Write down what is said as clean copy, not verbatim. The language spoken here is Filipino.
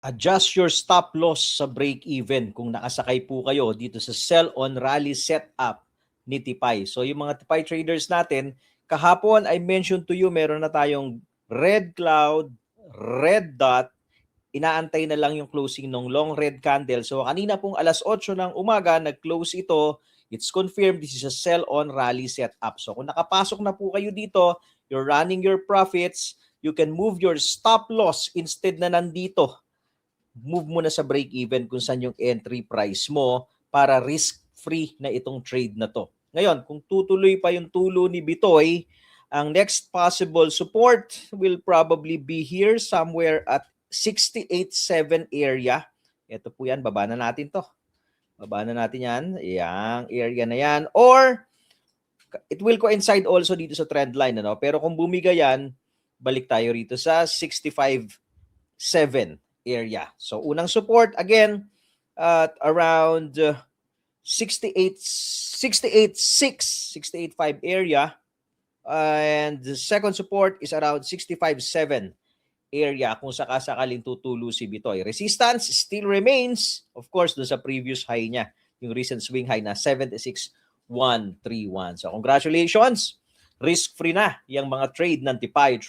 Adjust your stop loss sa break-even kung nakasakay po kayo dito sa sell on rally setup ni Tipay. So yung mga Tipay traders natin, kahapon I mentioned to you, meron na tayong red cloud, red dot, inaantay na lang yung closing ng long red candle. So kanina pong alas 8 ng umaga, nag-close ito. It's confirmed this is a sell on rally setup. So kung nakapasok na po kayo dito, you're running your profits, you can move your stop loss instead na nandito, move mo na sa break-even kung saan yung entry price mo para risk-free na itong trade na to. Ngayon, kung tutuloy pa yung tulo ni Bitoy, ang next possible support will probably be here somewhere at 68.7 area. Ito po yan, baba na natin to. Baba na natin yan. Yang area na yan. Or, it will coincide also dito sa trend line. Ano? Pero kung bumiga yan, balik tayo rito sa 65.7 area. So, unang support, again, at around 68.6, 68.5 area. And the second support is around 65.7 area kung sakasakaling tutulo si Bitoy. Resistance still remains, of course, doon sa previous high niya. Yung recent swing high na 76.131. So, congratulations! Risk-free na yung mga trade ng Tipay